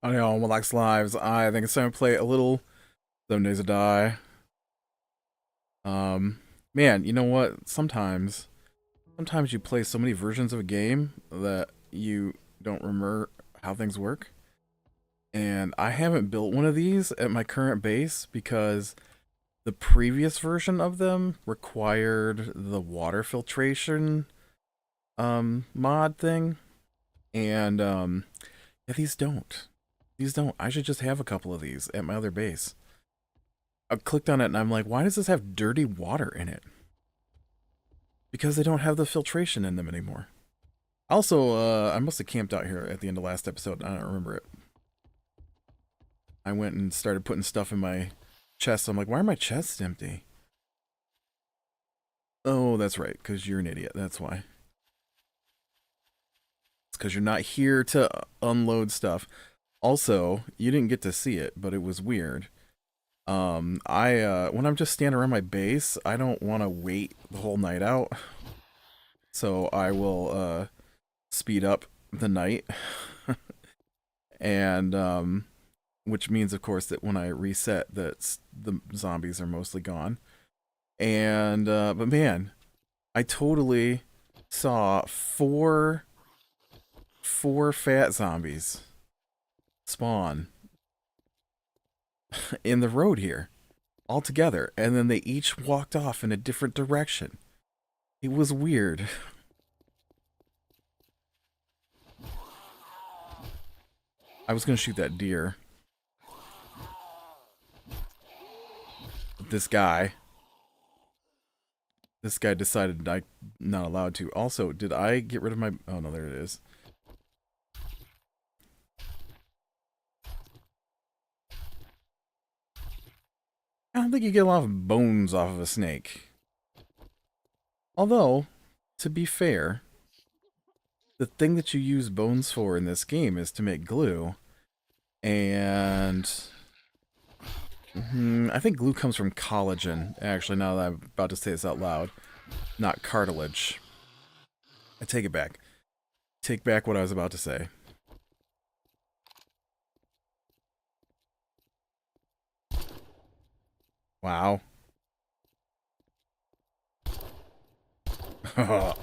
I know, Relax Lives. I think it's time to play a little 7 Days to Die. Um, Man, you know what? Sometimes you play so many versions of a game that you don't remember how things work. And I haven't built one of these at my current base because the previous version of them required the water filtration mod thing. And yeah, these don't. These don't. I should just have a couple of these at my other base. I clicked on it and I'm like, why does this have dirty water in it? Because they don't have the filtration in them anymore. Also, I must have camped out here at the end of last episode. I don't remember it. I went and started putting stuff in my chest. I'm like, why are my chests empty? Oh, that's right, because you're an idiot. That's why. It's because you're not here to unload stuff. Also, you didn't get to see it, but it was weird. I when I'm just standing around my base, I don't want to wait the whole night out. So I will speed up the night. And which means of course that when I reset that the zombies are mostly gone. And but man, I totally saw four fat zombies spawn in the road here all together, and then they each walked off in a different direction. It was weird. I was gonna shoot that deer. But this guy decided I'm not allowed to. Also, did I get rid of my... Oh, no, there it is. I don't think you get a lot of bones off of a snake. Although, to be fair, the thing that you use bones for in this game is to make glue. And I think glue comes from collagen, actually, now that I'm about to say this out loud. Not cartilage. I take it back. Take back what I was about to say. Wow. Go.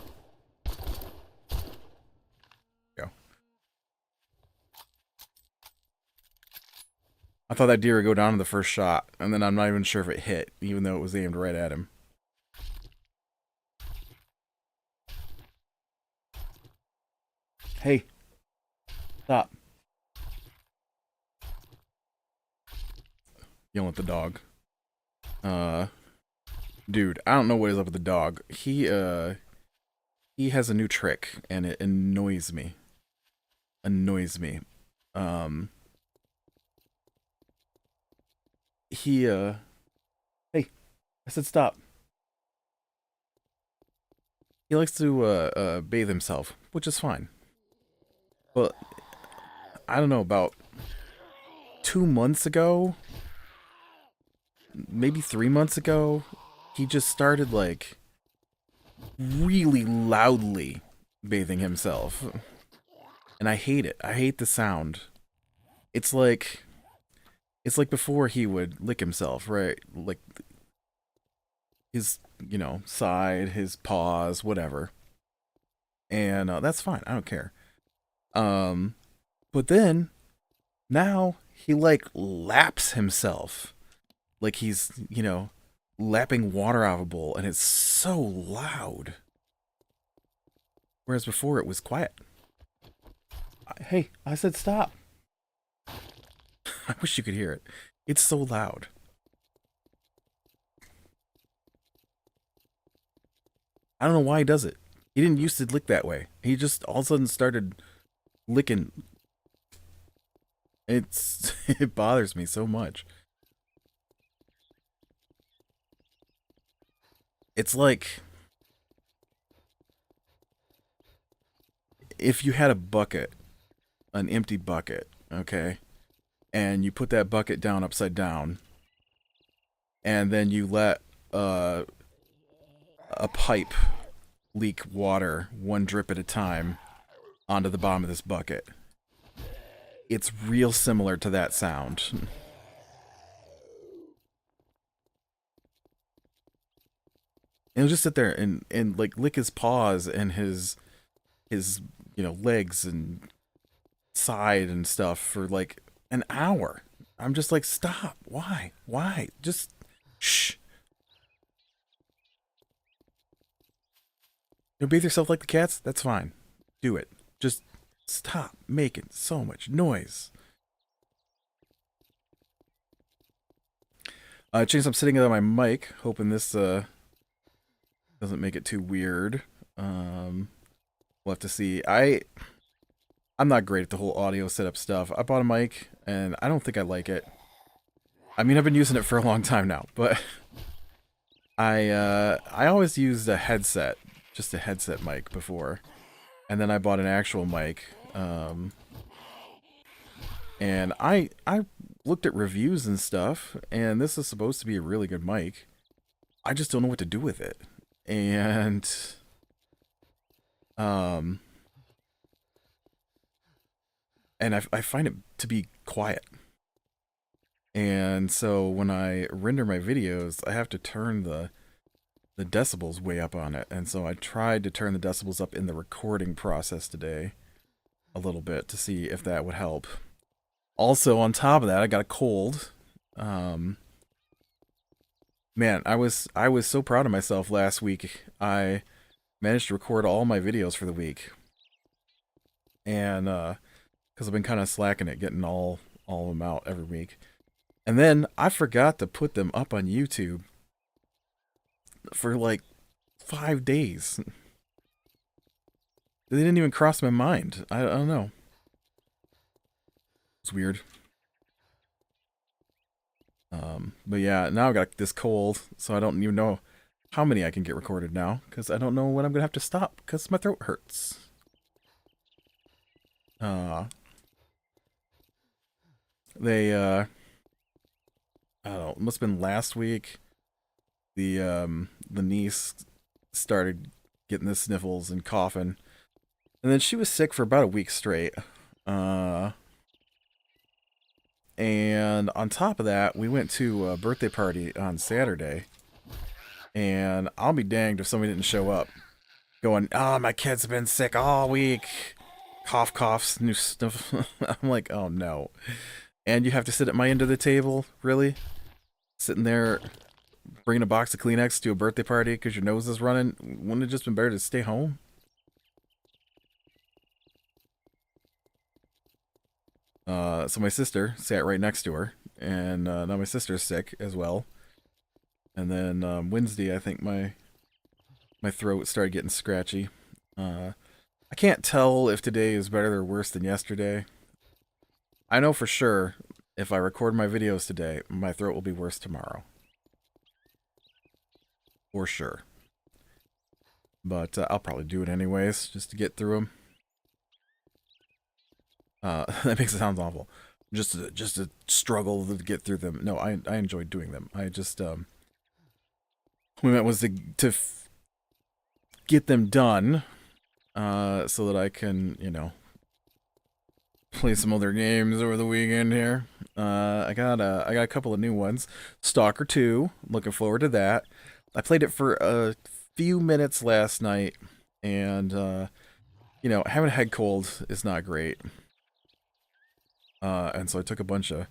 I thought that deer would go down in the first shot, and then I'm not even sure if it hit, even though it was aimed right at him. Hey. Stop. Yelling at the dog. Dude, I don't know what is up with the dog. He has a new trick, and it annoys me. Annoys me. Um... Hey, I said stop. He likes to bathe himself, which is fine. But I don't know, about 2 months ago, maybe 3 months ago, he just started like really loudly bathing himself. And I hate it. I hate the sound. It's like before he would lick himself, right? Like his, side, his paws, whatever. And that's fine. I don't care. Um, but then now he like laps himself, like he's lapping water out of a bowl, and it's so loud. Whereas before it was quiet. Hey, I said stop. I wish you could hear it. It's so loud. I don't know why he does it. He didn't used to lick that way. He just all of a sudden started licking. It bothers me so much. It's like if you had a bucket, an empty bucket, okay, and you put that bucket down upside down, and then you let a pipe leak water one drip at a time onto the bottom of this bucket. It's real similar to that sound. And he'll just sit there and like lick his paws and his legs and side and stuff for like an hour. I'm just like, stop. Why? Just shh. You bathe yourself like the cats? That's fine. Do it. Just stop making so much noise. Chance, I'm sitting on my mic, hoping this doesn't make it too weird. We'll have to see. I'm not great at the whole audio setup stuff. I bought a mic, and I don't think I like it. I mean, I've been using it for a long time now, but I always used a headset, just a headset mic before, and then I bought an actual mic. And I looked at reviews and stuff, and this is supposed to be a really good mic. I just don't know what to do with it, and I find it to be quiet. And so when I render my videos, I have to turn the decibels way up on it. And so I tried to turn the decibels up in the recording process today a little bit to see if that would help. Also, on top of that, I got a cold. Man, I was so proud of myself last week. I managed to record all my videos for the week. And because I've been kind of slacking it, getting all of them out every week. And then I forgot to put them up on YouTube for like 5 days. They didn't even cross my mind. I don't know. It's weird. But yeah, now I've got this cold, so I don't even know how many I can get recorded now, because I don't know when I'm gonna have to stop, because my throat hurts. They I don't know, it must have been last week. The niece started getting the sniffles and coughing, and then she was sick for about a week straight. And on top of that, we went to a birthday party on Saturday. And I'll be danged if somebody didn't show up. Going, oh, my kid's been sick all week. Cough, cough, new stuff. I'm like, oh no. And you have to sit at my end of the table? Really? Sitting there, bringing a box of Kleenex to a birthday party because your nose is running? Wouldn't it just been better to stay home? So my sister sat right next to her, and now my sister's sick as well. And then Wednesday, I think my throat started getting scratchy. I can't tell if today is better or worse than yesterday. I know for sure if I record my videos today, my throat will be worse tomorrow. For sure. But I'll probably do it anyways, just to get through them. That makes it sound awful. Just a struggle to get through them. No, I enjoy doing them. I just we meant was to get them done, so that I can, you know, play some other games over the weekend here. I got a couple of new ones. Stalker 2, looking forward to that. I played it for a few minutes last night, and you know, having a head cold is not great. And so I took a bunch of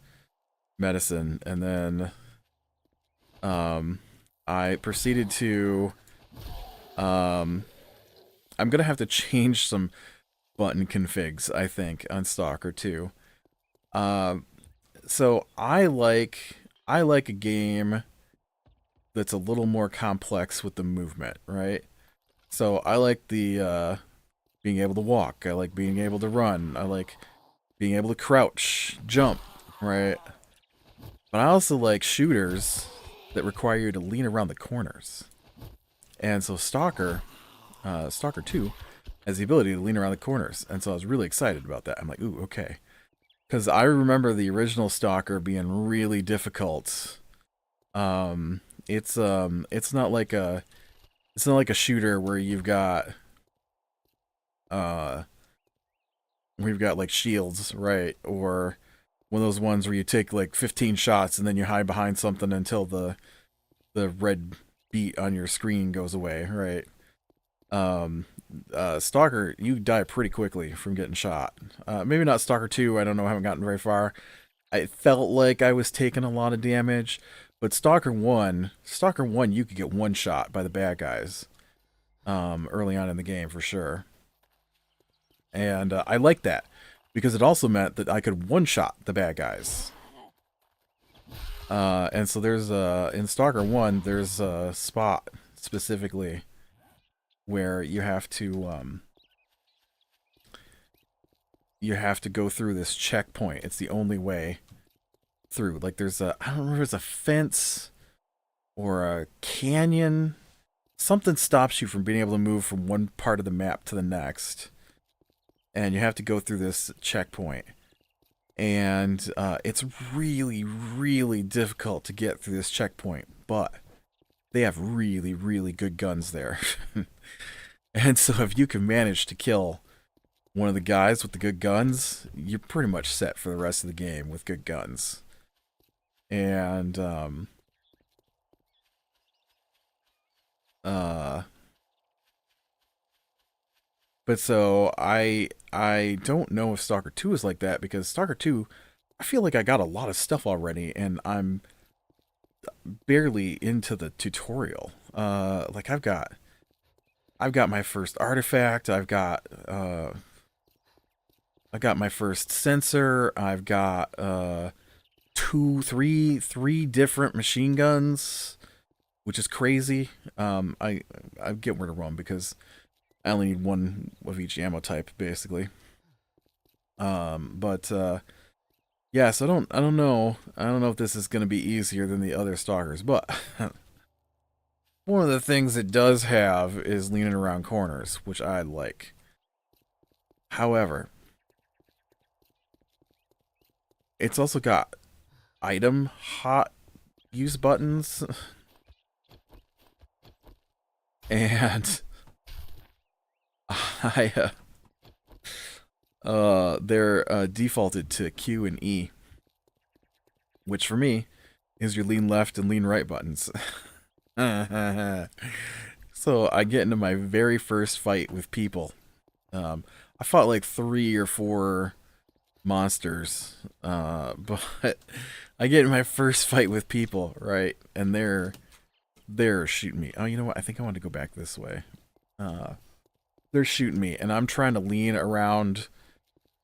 medicine, and then I proceeded to I'm gonna have to change some button configs, I think, on Stalker 2. So I like a game that's a little more complex with the movement, right? So I like the being able to walk. I like being able to run. I like being able to crouch, jump, right? But I also like shooters that require you to lean around the corners. And so Stalker 2 has the ability to lean around the corners, and so I was really excited about that. I'm like, ooh, okay, because I remember the original Stalker being really difficult. It's not like a shooter where uh we've got like shields, right? Or one of those ones where you take like 15 shots and then you hide behind something until the red beat on your screen goes away, right? Um, Stalker, you die pretty quickly from getting shot. Maybe not Stalker 2, I don't know, I haven't gotten very far. I felt like I was taking a lot of damage, but Stalker 1, you could get one shot by the bad guys early on in the game for sure. And I liked that because it also meant that I could one-shot the bad guys. And so there's in Stalker 1, there's a spot specifically where you have to go through this checkpoint. It's the only way through. Like there's I don't remember if it's a fence or a canyon. Something stops you from being able to move from one part of the map to the next. And you have to go through this checkpoint. And it's really, really difficult to get through this checkpoint, but they have really, really good guns there. And so if you can manage to kill one of the guys with the good guns, you're pretty much set for the rest of the game with good guns. And but so I don't know if Stalker 2 is like that, because Stalker 2, I feel like I got a lot of stuff already and I'm barely into the tutorial. Like I've got my first artifact, I've got my first sensor, I've got three different machine guns, which is crazy. I get where to run because I only need one of each ammo type, basically. But yeah, so I don't know if this is going to be easier than the other Stalkers, but one of the things it does have is leaning around corners, which I like. However, it's also got item hot use buttons, and they're defaulted to Q and E, which for me is your lean left and lean right buttons. So I get into my very first fight with people. I fought like 3 or 4 monsters, but I get in my first fight with people, right? And they're shooting me. Oh, you know what? I think I want to go back this way. They're shooting me, and I'm trying to lean around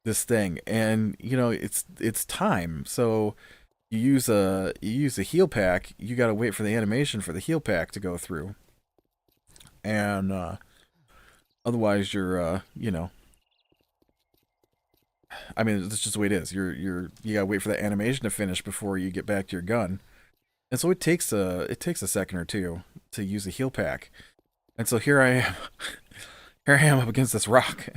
this thing, and you know it's time. So you use a heal pack. You got to wait for the animation for the heal pack to go through, and otherwise you're you know. I mean, that's just the way it is. You gotta wait for the animation to finish before you get back to your gun, and so it takes a second or two to use a heal pack, and so here I am. Here I am up against this rock.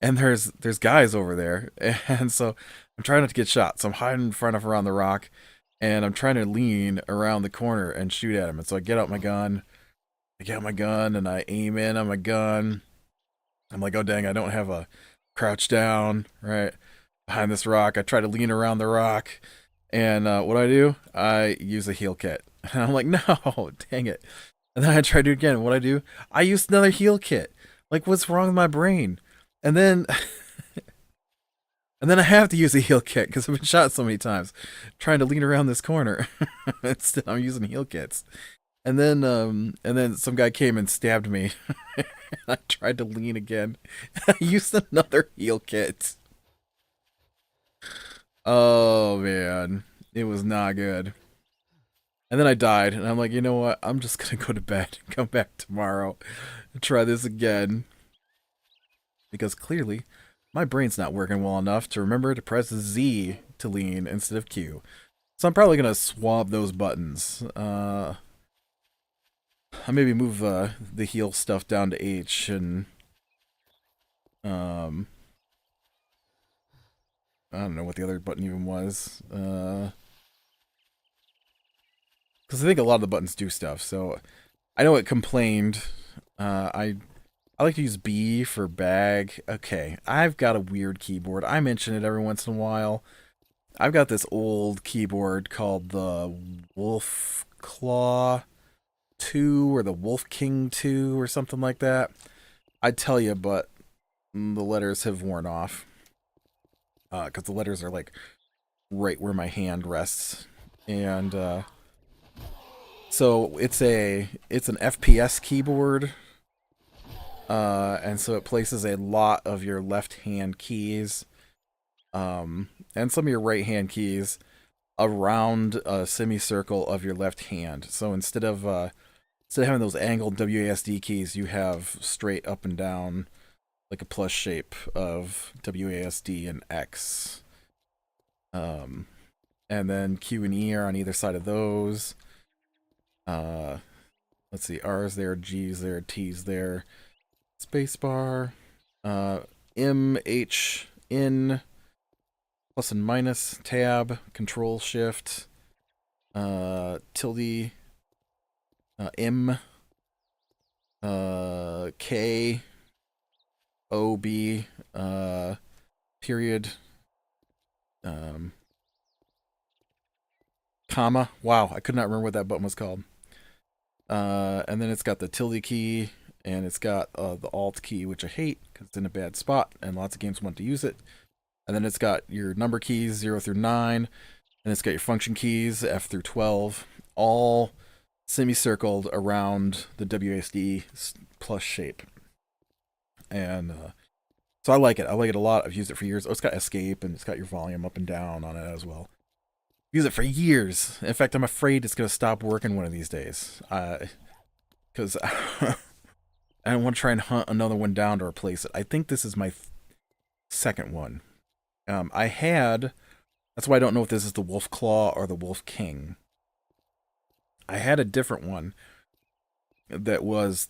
And there's guys over there. And so I'm trying not to get shot. So I'm hiding in front of around the rock. And I'm trying to lean around the corner and shoot at him. And so I get out my gun. And I aim in on my gun. I'm like, oh dang, I don't have a crouch down, right? Behind this rock. I try to lean around the rock. And what do? I use a heal kit. And I'm like, no, dang it. And then I try to do it again. What I do? I use another heal kit. Like, what's wrong with my brain? And then, and then I have to use a heal kit because I've been shot so many times trying to lean around this corner. Instead, I'm using heal kits. And then some guy came and stabbed me. And I tried to lean again. I used another heal kit. Oh man, it was not good. And then I died, and I'm like, you know what? I'm just gonna go to bed and come back tomorrow and try this again. Because clearly, my brain's not working well enough to remember to press Z to lean instead of Q. So I'm probably gonna swap those buttons. I maybe move the heal stuff down to H and um I don't know what the other button even was. Because I think a lot of the buttons do stuff. So I know it complained. I like to use B for bag. Okay, I've got a weird keyboard. I mention it every once in a while. I've got this old keyboard called the Wolf Claw 2 or the Wolf King 2 or something like that. I'd tell you, but the letters have worn off. Because the letters are like right where my hand rests. And so it's an FPS keyboard. And so it places a lot of your left hand keys and some of your right hand keys around a semicircle of your left hand. So instead of having those angled WASD keys, you have straight up and down like a plus shape of WASD and X. And then Q and E are on either side of those. Let's see, R's there, G's there, T's there. Spacebar, M, H, N, plus and minus, tab, control shift, tilde, M, K, O, B, period, comma. Wow, I could not remember what that button was called. And then it's got the tilde key, and it's got the alt key, which I hate because it's in a bad spot, and lots of games want to use it. And then it's got your number keys 0 through 9, and it's got your function keys F through 12, all semicircled around the WASD plus shape. And so I like it. I like it a lot. I've used it for years. Oh, it's got escape, and it's got your volume up and down on it as well. Use it for years. In fact, I'm afraid it's going to stop working one of these days. Because I don't want to try and hunt another one down to replace it. I think this is my second one. That's why I don't know if this is the Wolf Claw or the Wolf King. I had a different one that was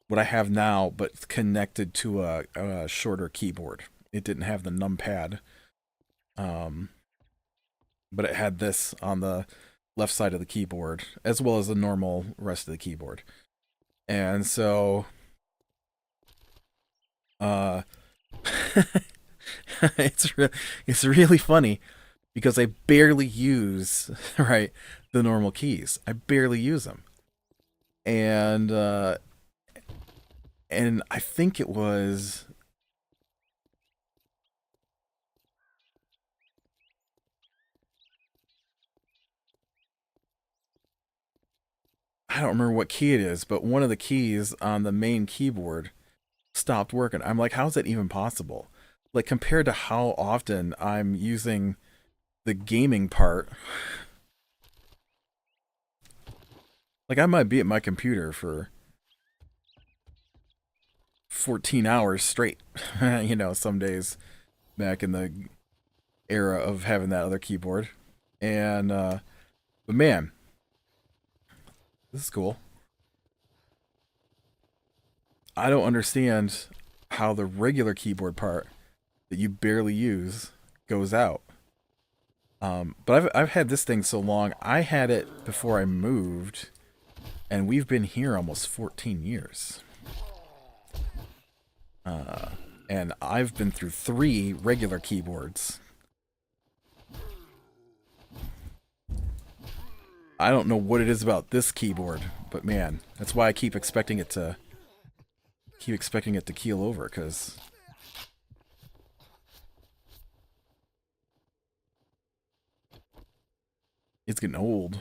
what I have now, but connected to a shorter keyboard. It didn't have the numpad. But it had this on the left side of the keyboard, as well as the normal rest of the keyboard. And so it's really funny because I barely use right the normal keys. I barely use them. And I think it was I don't remember what key it is, but one of the keys on the main keyboard stopped working. I'm like, how's that even possible? Like compared to how often I'm using the gaming part. Like I might be at my computer for 14 hours straight. Some days back in the era of having that other keyboard. And but man, this is cool. I don't understand how the regular keyboard part that you barely use goes out. But I've had this thing so long. I had it before I moved, and we've been here almost 14 years. And I've been through 3 regular keyboards. I don't know what it is about this keyboard, but man, that's why I keep expecting it to keel over, because it's getting old.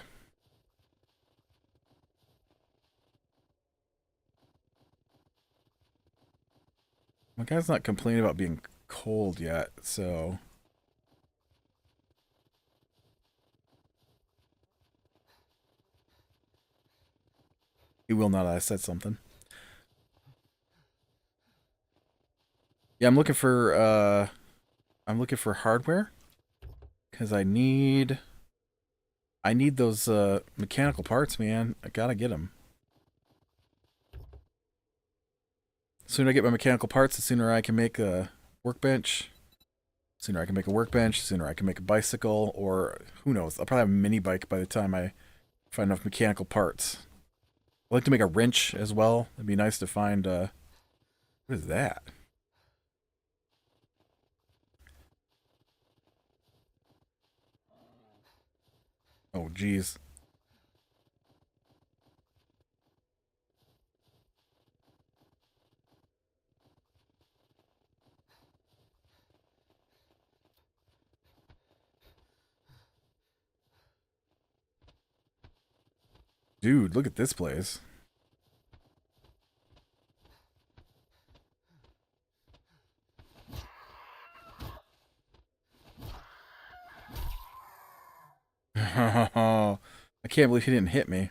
My guy's not complaining about being cold yet, so he will not. I said something. Yeah, I'm looking for hardware because I need I need those mechanical parts, man. I gotta get them. The sooner I get my mechanical parts, the sooner I can make a workbench. The sooner I can make a workbench, the sooner I can make a bicycle, or who knows? I'll probably have a mini bike by the time I find enough mechanical parts. I'd like to make a wrench as well. It'd be nice to find, what is that? Oh, geez. Dude, look at this place. I can't believe he didn't hit me.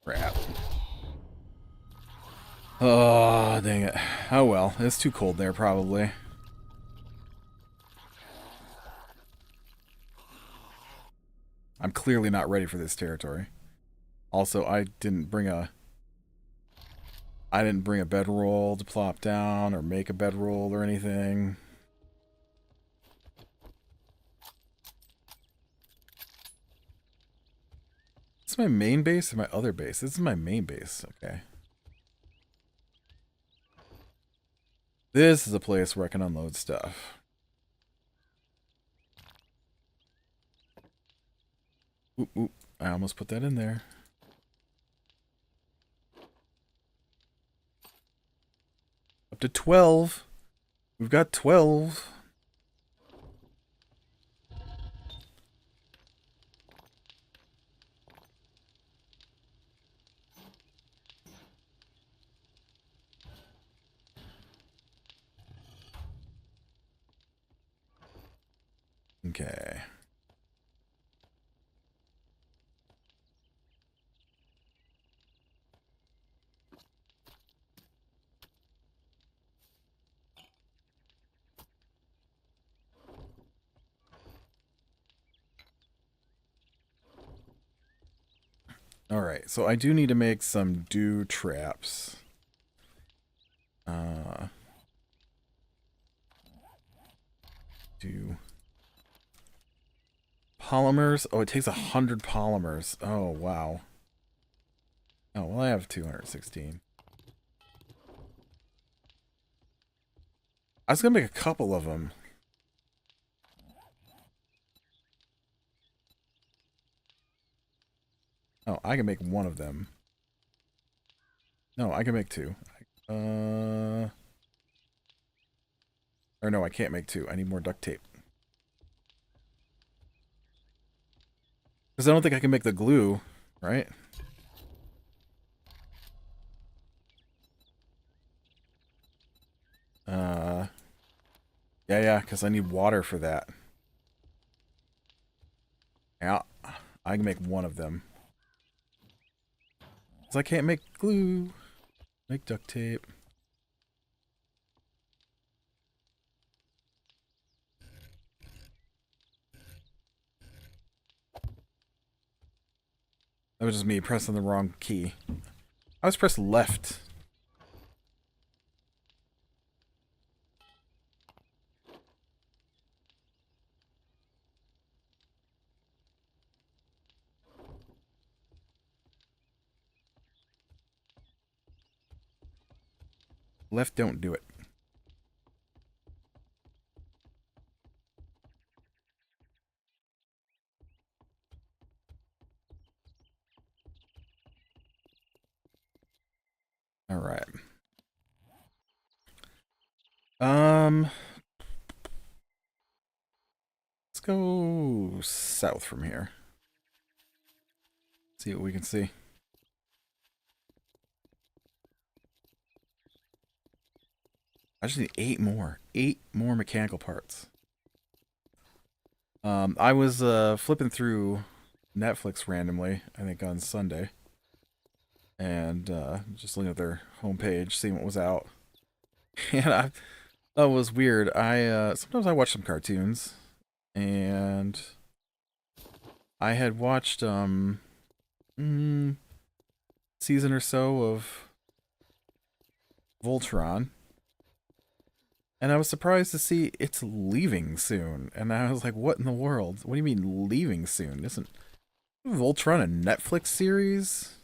Crap. Oh, dang it. Oh well, it's too cold there, probably. I'm clearly not ready for this territory. Also, I didn't bring a bedroll to plop down or make a bedroll or anything. This is my main base or my other base? This is my main base. Okay. This is a place where I can unload stuff. Oop, oop. I almost put that in there. Up to 12. We've got 12. Okay. Alright, so I do need to make some dew traps. Dew. Polymers? Oh, it takes 100 polymers. Oh, wow. Oh, well, I have 216. I was gonna make a couple of them. Oh, I can make one of them. No, I can make two. Or no, I can't make two. I need more duct tape. Because I don't think I can make the glue, right? Yeah, because I need water for that. Yeah, I can make one of them. Because I can't make glue. Make duct tape. That was just me pressing the wrong key. I was pressing left. Left don't do it. Alright. Let's go south from here. See what we can see. I just need 8 more. 8 more mechanical parts. I was flipping through Netflix randomly, I think on Sunday, and just looking at their homepage, seeing what was out. And I that was weird. I sometimes I watch some cartoons, and I had watched season or so of Voltron, and I was surprised to see it's leaving soon. And I was like, "What in the world? What do you mean leaving soon? Isn't Voltron a Netflix series?"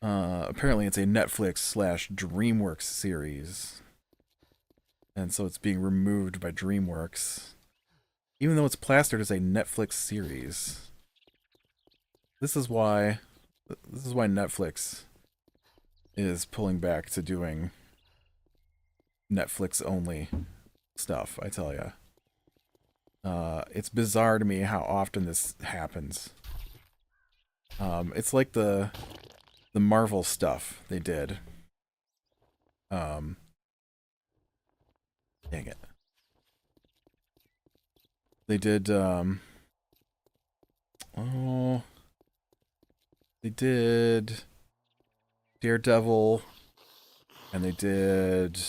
Apparently it's a Netflix slash DreamWorks series, and so it's being removed by DreamWorks, even though it's plastered as a Netflix series. This is why, this is why Netflix is pulling back to doing Netflix only stuff. I tell ya, it's bizarre to me how often this happens. It's like the Marvel stuff they did. Dang it. They did, oh, they did Daredevil, and they did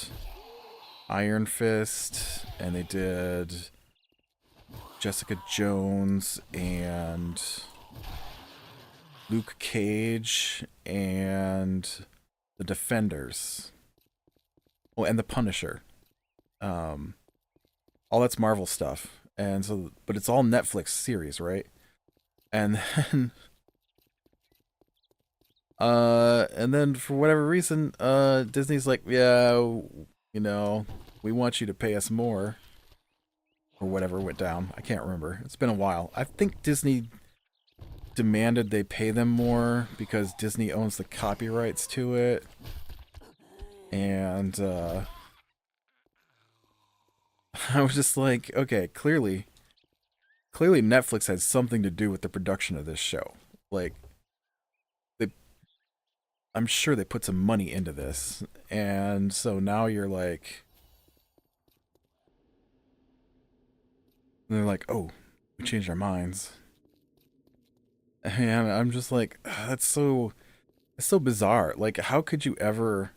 Iron Fist, and they did Jessica Jones, and Luke Cage, and the Defenders. Oh, and the Punisher. All that's Marvel stuff. And so, but it's all Netflix series, right? And then, for whatever reason, Disney's like, yeah, you know, we want you to pay us more, or whatever went down. I can't remember. It's been a while. I think Disney demanded they pay them more because Disney owns the copyrights to it. And, I was just like, okay, clearly Netflix has something to do with the production of this show. Like, I'm sure they put some money into this, and so now you're like, they're like, oh, we changed our minds, and I'm just like, that's so, it's so bizarre. Like, how could you ever,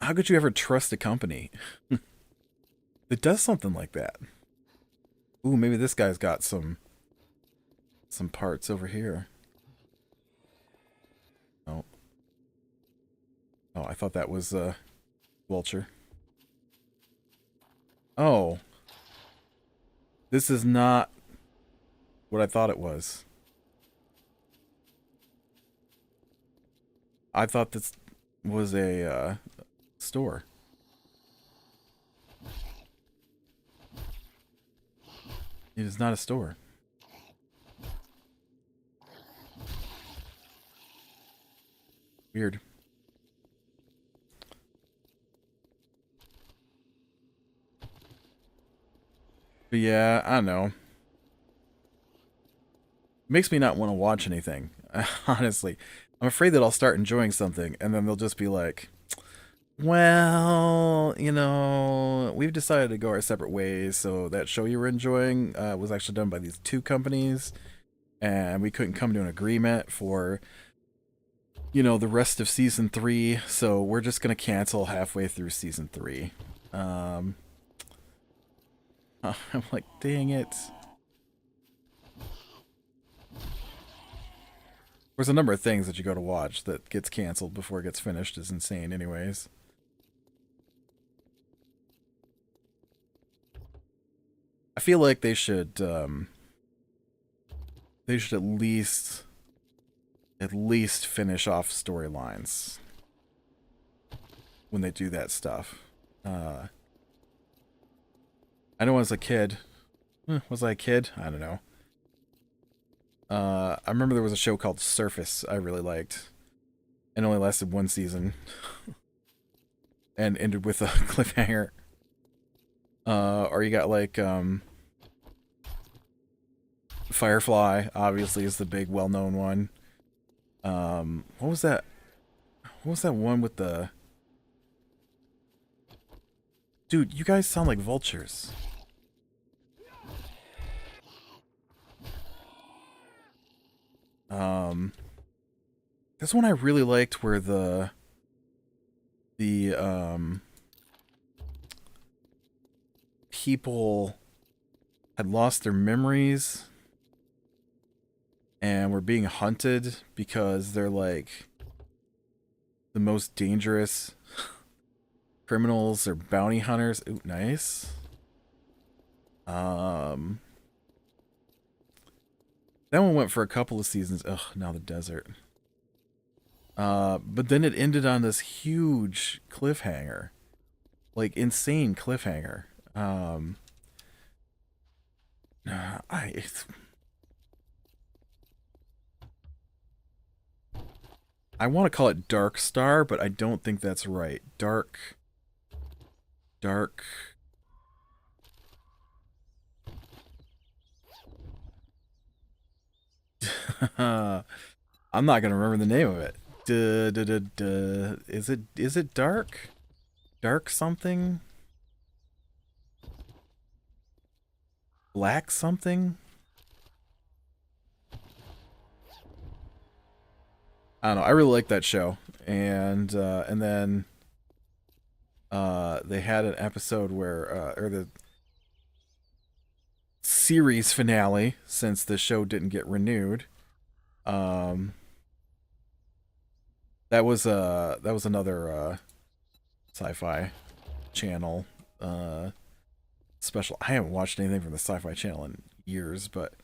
how could you ever trust a company that does something like that? Ooh, maybe this guy's got some parts over here. Oh. Oh, I thought that was Vulture. Oh. This is not what I thought it was. I thought this was a store. It is not a store. Weird. But yeah, I don't know. Makes me not want to watch anything, honestly. I'm afraid that I'll start enjoying something, and then they'll just be like, well, you know, we've decided to go our separate ways, so that show you were enjoying was actually done by these two companies, and we couldn't come to an agreement for, you know, the rest of season 3, so we're just gonna cancel halfway through season 3. I'm like, dang it. There's a number of things that you go to watch that gets canceled before it gets finished is insane anyways. I feel like they should at least finish off storylines when they do that stuff. I know as a kid, was I a kid? I don't know. I remember there was a show called Surface I really liked. It only lasted 1 season. And ended with a cliffhanger. Or you got like, Firefly, obviously, is the big well-known one. What was that What was that one with the... Dude, you guys sound like vultures. This one I really liked where the people had lost their memories and were being hunted because they're like the most dangerous criminals or bounty hunters. Ooh, nice. That one went for a couple of seasons. Ugh, now the desert. But then it ended on this huge cliffhanger. Like, insane cliffhanger. I want to call it Dark Star, but I don't think that's right. Dark. I'm not gonna remember the name of it. Is it Dark? Dark something? Black something? I don't know. I really like that show, and then they had an episode where or the series finale, since the show didn't get renewed. Um, that was another sci-fi channel special. I haven't watched anything from the Sci-Fi Channel in years, but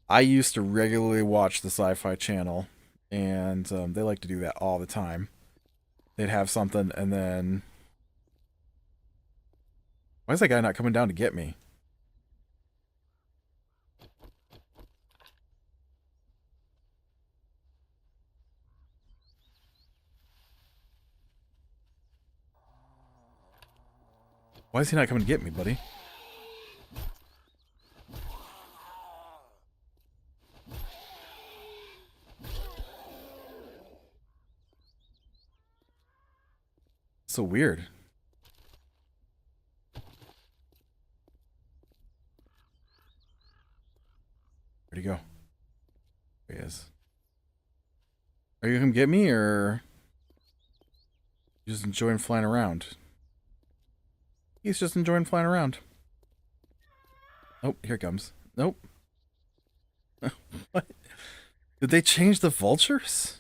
I used to regularly watch the Sci-Fi Channel, and they like to do that all the time. They'd have something, and then... Why is that guy not coming down to get me? Why is he not coming to get me, buddy? So weird. Where'd he go? There he is. Are you gonna come get me, or you just enjoying flying around? He's just enjoying flying around. Oh, here it comes. Nope. What? Did they change the vultures?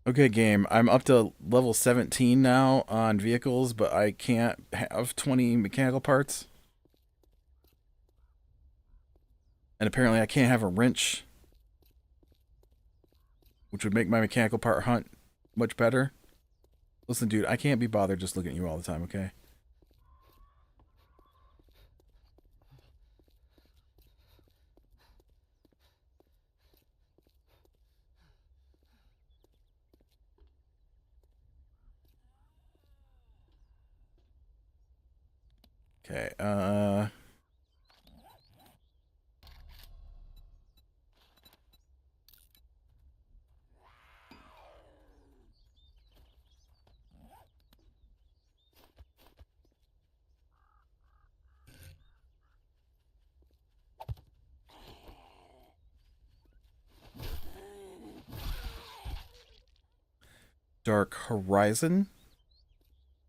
Okay, game. I'm up to level 17 now on vehicles, but I can't have 20 mechanical parts. And apparently I can't have a wrench, which would make my mechanical part hunt much better. Listen, dude, I can't be bothered just looking at you all the time, okay? Okay, Dark Horizon?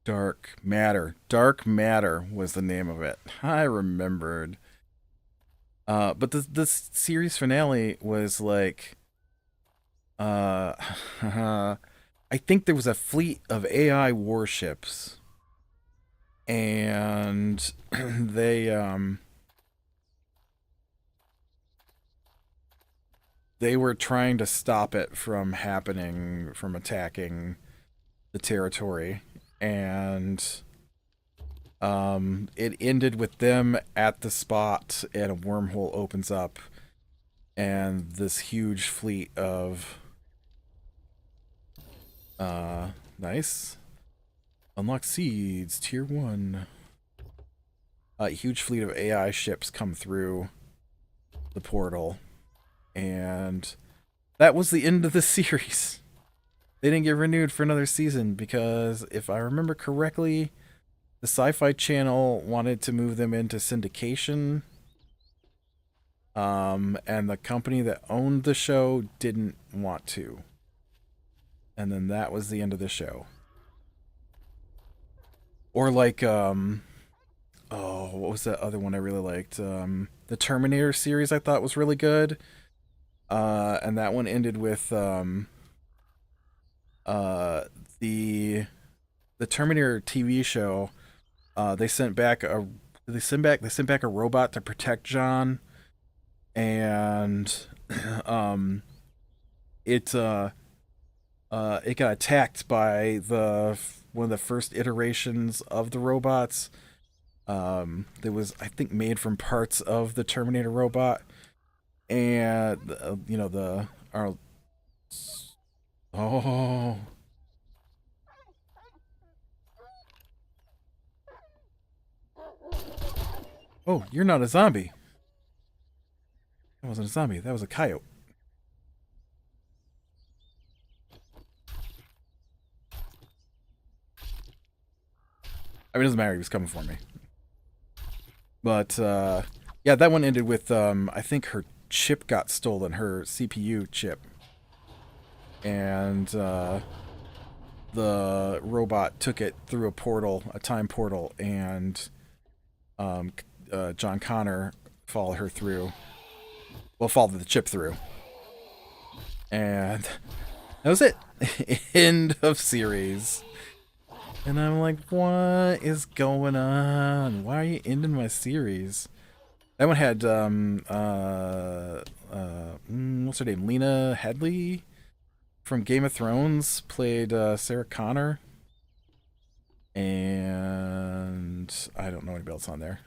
Dark Matter. Dark Matter was the name of it. I remembered. But the series finale was like, I think there was a fleet of AI warships, and they were trying to stop it from happening, from attacking the territory, and it ended with them at the spot, and a wormhole opens up, and this huge fleet of Nice. Unlock seeds, tier 1. A huge fleet of AI ships come through the portal. And that was the end of the series. They didn't get renewed for another season because, if I remember correctly, the Sci-Fi Channel wanted to move them into syndication. And the company that owned the show didn't want to. And then that was the end of the show. Or like, oh, what was that other one I really liked? The Terminator series I thought was really good. And that one ended with, the Terminator TV show. They sent back a robot to protect John, and it got attacked by one of the first iterations of the robots. That was, I think, made from parts of the Terminator robot, and oh. Oh, you're not a zombie. That wasn't a zombie. That was a coyote. I mean, it doesn't matter. He was coming for me. But, yeah, that one ended with, I think her chip got stolen. Her CPU chip. And, the robot took it through a portal, a time portal, and, John Connor followed her through. Well, followed the chip through. And that was it. End of series. And I'm like, what is going on? Why are you ending my series? That one had, what's her name? Lena Headey from Game of Thrones played Sarah Connor. And I don't know anybody else on there.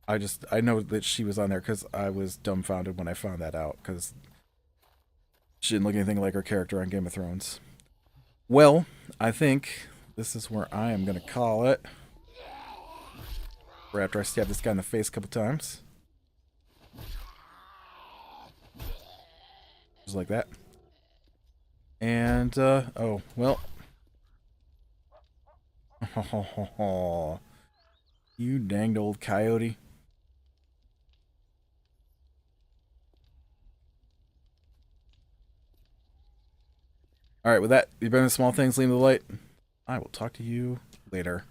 I know that she was on there because I was dumbfounded when I found that out, because she didn't look anything like her character on Game of Thrones. Well, I think this is where I am going to call it. Right after I stab this guy in the face a couple times. Just like that. And, oh, well. You danged old coyote. Alright, with that, you've been in Small Things, Lean the Light. I will talk to you later.